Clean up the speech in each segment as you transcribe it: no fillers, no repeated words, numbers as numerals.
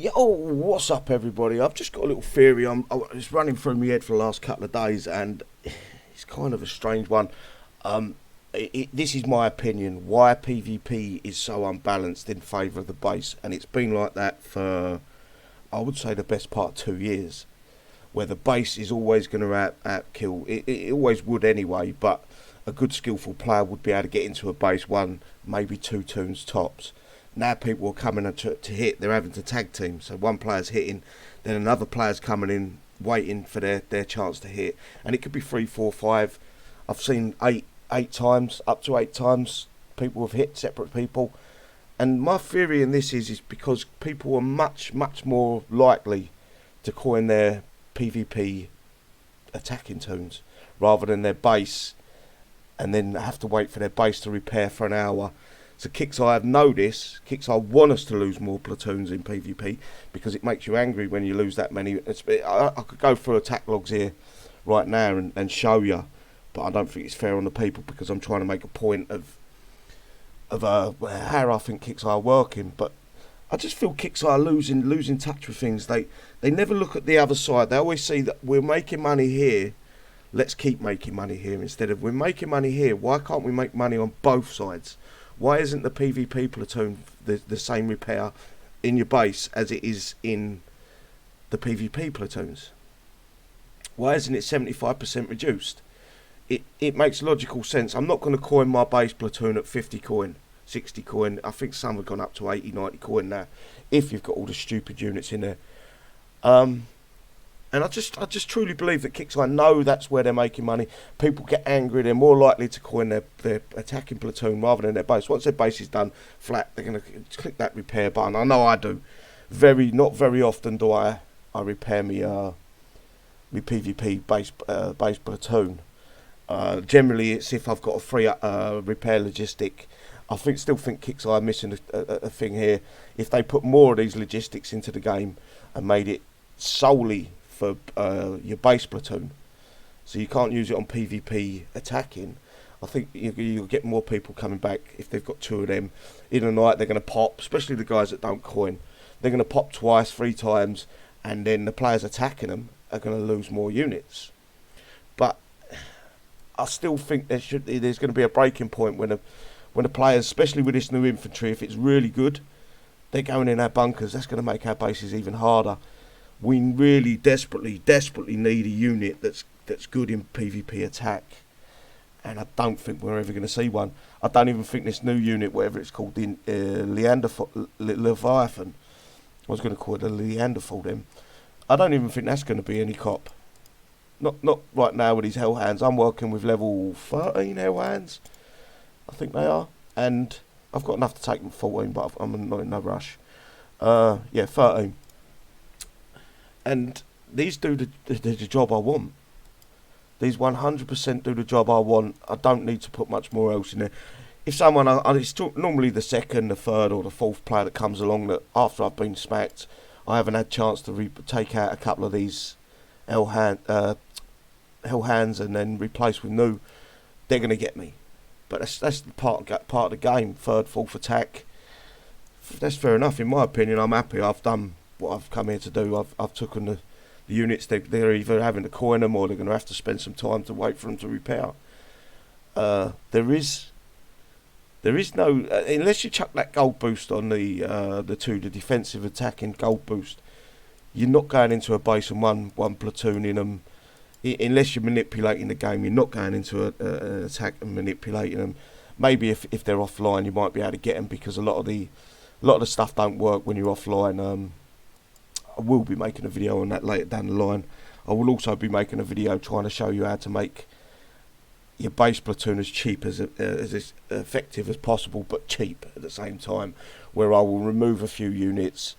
Yo, what's up, everybody? I've just got a little theory. It's running through my head for the last couple of days, and it's kind of a strange one. This is my opinion. Why PvP is so unbalanced in favour of the base, and it's been like that for, I would say, the best part of 2 years, where the base is always going to out kill. It always would anyway, but a good skillful player would be able to get into a base one, maybe two tunes tops. Now people are coming to hit, they're having to tag team. So one player's hitting, then another player's coming in, waiting for their chance to hit. And it could be 3, 4, 5. I've seen eight times, up to 8 times, people have hit separate people. And my theory in this is because people are much, much more likely to coin their PvP attacking tunes rather than their base, and then have to wait for their base to repair for an hour. So Kixeye, I've noticed, Kixeye want us to lose more platoons in PvP because it makes you angry when you lose that many. I could go through attack logs here right now and show you, but I don't think it's fair on the people because I'm trying to make a point of how I think Kixeye are working. But I just feel Kixeye are losing touch with things. They never look at the other side. They always see that we're making money here, let's keep making money here, instead of we're making money here, why can't we make money on both sides? Why isn't the PvP platoon the same repair in your base as it is in the PvP platoons? Why isn't it 75% reduced? It makes logical sense. I'm not going to coin my base platoon at 50 coin, 60 coin. I think some have gone up to 80, 90 coin now, if you've got all the stupid units in there. And I just truly believe that Kixeye know that's where they're making money. People get angry, they're more likely to coin their attacking platoon rather than their base. Once their base is done flat, they're going to click that repair button. I know I do. Not very often do I repair me PvP base platoon. Generally, it's if I've got a free repair logistic. Still think Kixeye are missing a thing here. If they put more of these logistics into the game and made it solely for your base platoon, so you can't use it on PvP attacking, I think you'll get more people coming back. If they've got 2 of them in a night, they're going to pop, especially the guys that don't coin. They're going to pop twice, 3 times, and then the players attacking them are going to lose more units. But I still think there's going to be a breaking point when the players, especially with this new infantry, if it's really good, they're going in our bunkers. That's going to make our bases even harder. We really desperately need a unit that's good in PvP attack, and I don't think we're ever going to see one. I don't even think this new unit, whatever it's called, the Leviathan, I was going to call it the Neanderthal then. I don't even think that's going to be any cop. Not right now with these hell hands. I'm working with level 13 hell hands, I think they are, and I've got enough to take them 14, but I'm not in no rush. 13. And these do the job I want. These 100% do the job I want. I don't need to put much more else in there. If someone, it's normally the second, the third, or the fourth player that comes along that after I've been smacked, I haven't had a chance to take out a couple of these hell hands and then replace with new. They're going to get me. But that's the part of the game. Third, fourth attack. That's fair enough in my opinion. I'm happy. I've done what I've come here to do. I've taken the units. They're either having to coin them or they're going to have to spend some time to wait for them to repair. There is no unless you chuck that gold boost on the defensive attacking gold boost, you're not going into a base and one platoon in them. Unless you're manipulating the game, you're not going into an attack and manipulating them. Maybe if they're offline, you might be able to get them because a lot of the stuff don't work when you're offline. I will be making a video on that later down the line. I will also be making a video trying to show you how to make your base platoon as cheap as effective as possible, but cheap at the same time, where I will remove a few units,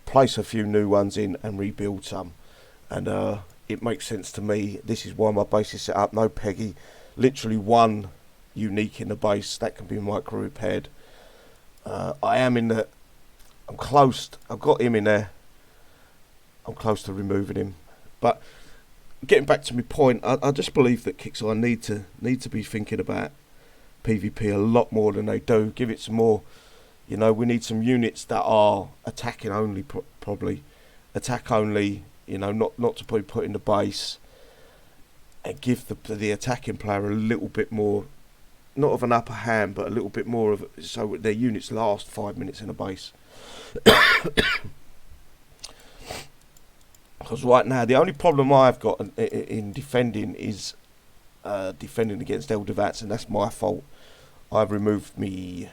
place a few new ones in and rebuild some. And it makes sense to me. This is why my base is set up. No Peggy, literally one unique in the base that can be micro repaired. I'm close. I've got him in there. I'm close to removing him. But getting back to my point, I just believe that Kixeye need to be thinking about PvP a lot more than they do. Give it some more. We need some units that are attacking only probably. Attack only, you know, not to be put in the base, and give the attacking player a little bit more, not of an upper hand, but a little bit more of, so their units last 5 minutes in a base. Because right now, the only problem I've got in defending is defending against Eldivats, and that's my fault. I've removed me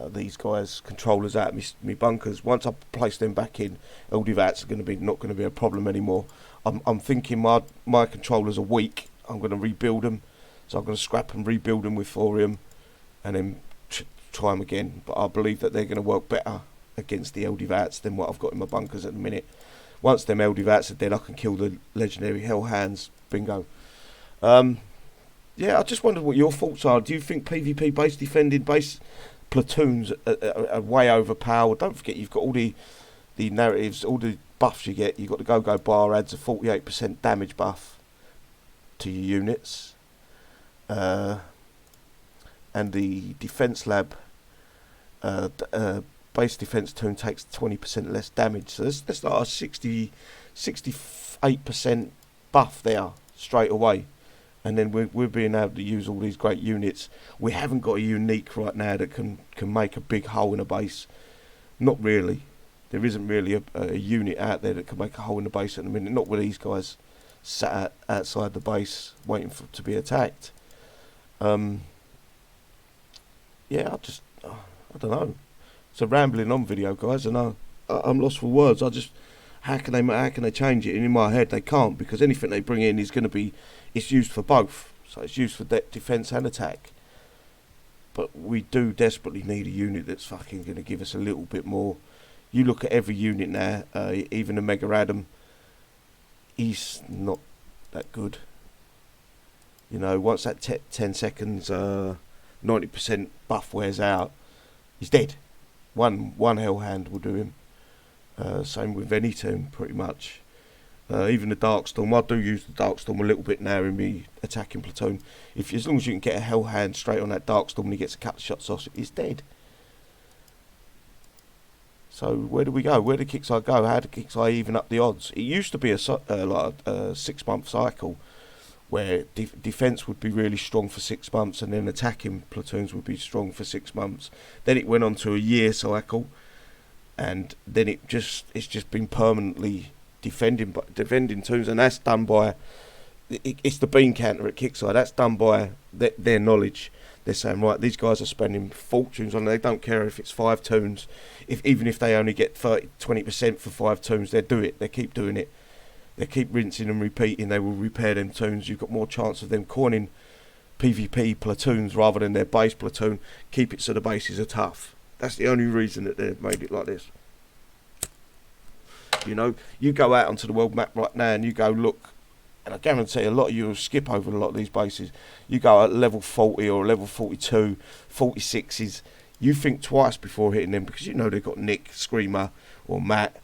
these guys' controllers out of me bunkers. Once I place them back in, Eldivats are not going to be a problem anymore. I'm thinking my controllers are weak. I'm going to rebuild them, so I'm going to scrap and rebuild them with thorium, and then try them again. But I believe that they're going to work better against the Eldivats than what I've got in my bunkers at the minute. Once them Eldivats are dead, I can kill the legendary Hellhounds. Bingo. Yeah, I just wondered what your thoughts are. Do you think PvP based defending base platoons are way overpowered? Don't forget, you've got all the narratives, all the buffs you get. You've got the go-go bar adds a 48% damage buff to your units. And the defense lab base defense tune takes 20% less damage. So that's like a 68% buff there straight away. And then we're being able to use all these great units. We haven't got a unique right now that can make a big hole in a base. Not really. There isn't really a unit out there that can make a hole in the base at the minute. Not with these guys sat outside the base waiting to be attacked. Yeah, I don't know. It's a rambling on video, guys, and I'm lost for words. How can they change it? And in my head, they can't, because anything they bring in is going to be, it's used for both. So it's used for defense and attack. But we do desperately need a unit that's fucking going to give us a little bit more. You look at every unit now, even the Mega Adam, he's not that good. You know, once that 10 seconds, 90% buff wears out, he's dead. One Hellhound will do him. Same with any team, pretty much. Even the Darkstorm, I do use the Darkstorm a little bit now in me attacking platoon. As long as you can get a Hellhound straight on that Darkstorm and he gets a couple of shots off, he's dead. So where do we go? Where did Kixeye go? How did Kixeye even up the odds? It used to be a 6-month cycle where defense would be really strong for 6 months, and then attacking platoons would be strong for 6 months. Then it went on to a year cycle, and then it's just been permanently defending tunes, and that's done by it's the bean counter at Kixeye. That's done by their knowledge. They're saying, right, these guys are spending fortunes on it. They don't care if it's 5 tunes. Even if they only get 20% for 5 tunes, they do it. They keep doing it. They keep rinsing and repeating. They will repair them tunes. You've got more chance of them coining PvP platoons rather than their base platoon. Keep it so the bases are tough. That's the only reason that they've made it like this. You know, you go out onto the world map right now and you go look, and I guarantee a lot of you will skip over a lot of these bases. You go at level 40 or level 42, 46s. You think twice before hitting them, because you know they've got Nick, Screamer, or Matt.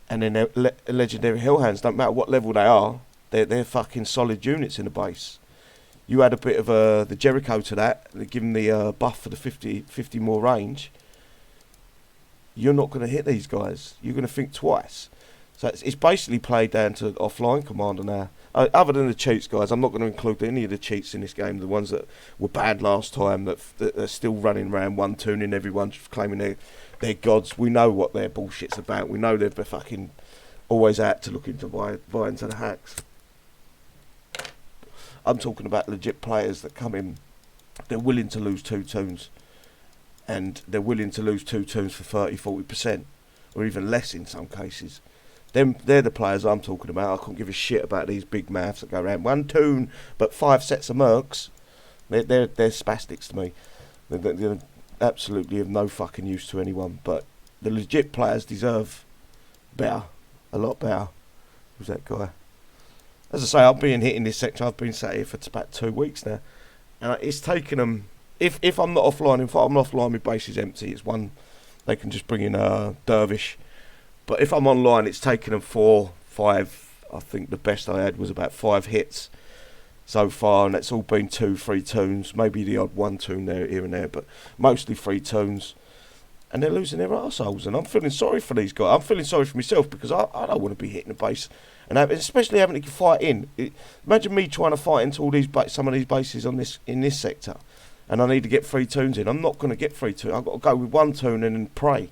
And then their legendary Hellhounds, don't matter what level they are, they're fucking solid units in the base. You add a bit of the Jericho to that, give them the buff for the 50 more range. You're not going to hit these guys. You're going to think twice. So it's basically played down to offline commander now. Other than the cheats, guys, I'm not going to include any of the cheats in this game. The ones that were bad last time, that are still running around one-tuning everyone, claiming they're gods. We know what their bullshit's about. We know they're fucking always out to looking to buy into the hacks. I'm talking about legit players that come in. They're willing to lose 2 tunes. And they're willing to lose 2 tunes for 30-40%. Or even less in some cases. They're the players I'm talking about. I couldn't give a shit about these big mouths that go around 1 tune, but 5 sets of mercs. They're spastics to me. They're absolutely of no fucking use to anyone. But the legit players deserve better, a lot better. Who's that guy? As I say, I've been hitting this section. I've been sat here for about 2 weeks now, and it's taken them. If I'm not offline, if I'm offline, my base is empty. It's one they can just bring in a dervish. But if I'm online, it's taken them 4, 5. I think the best I had was about 5 hits so far, and it's all been 2, 3 tunes, maybe the odd 1 tune there, here and there, but mostly 3 tunes. and they're losing their arseholes. And I'm feeling sorry for these guys. I'm feeling sorry for myself because I don't want to be hitting the base, and especially having to fight in. Imagine me trying to fight into all these some of these bases in this sector, and I need to get 3 toons in. I'm not going to get 3 toons. I've got to go with 1 toon and then pray.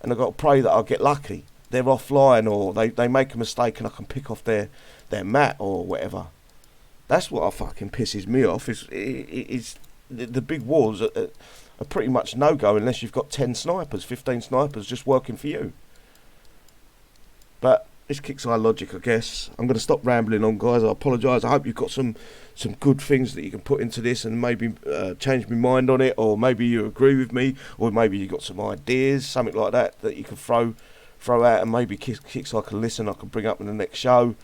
And I've got to pray that I'll get lucky. They're offline, or they make a mistake and I can pick off their mat or whatever. That's what fucking pisses me off. Is the big wars are pretty much no-go unless you've got 10 snipers, 15 snipers just working for you. But it's Kixeye logic, I guess. I'm going to stop rambling on, guys. I apologise. I hope you've got some good things that you can put into this and maybe change my mind on it, or maybe you agree with me, or maybe you got some ideas, something like that you can throw out, and maybe Kixeye can listen. I can bring up in the next show.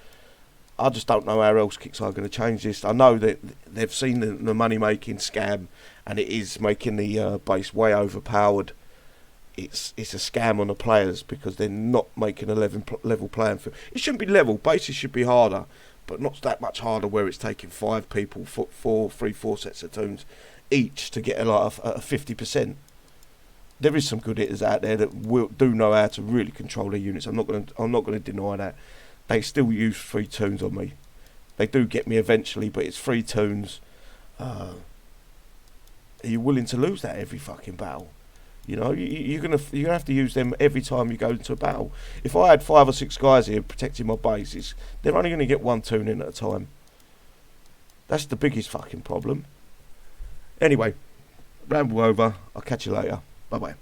I just don't know how else Kixeye are going to change this. I know that they've seen the money-making scam, and it is making the base way overpowered. It's a scam on the players because they're not making a level playing field. It shouldn't be level. Bases should be harder, but not that much harder where it's taking 5 people, 4 sets of toons each to get a 50%. There is some good hitters out there that do know how to really control their units. I'm not going to deny that. They still use 3 toons on me. They do get me eventually, but it's 3 toons. Are you willing to lose that every fucking battle? You know, you're gonna have to use them every time you go into a battle. If I had 5 or 6 guys here protecting my bases, they're only going to get 1 toon in at a time. That's the biggest fucking problem. Anyway, ramble over. I'll catch you later. Bye bye.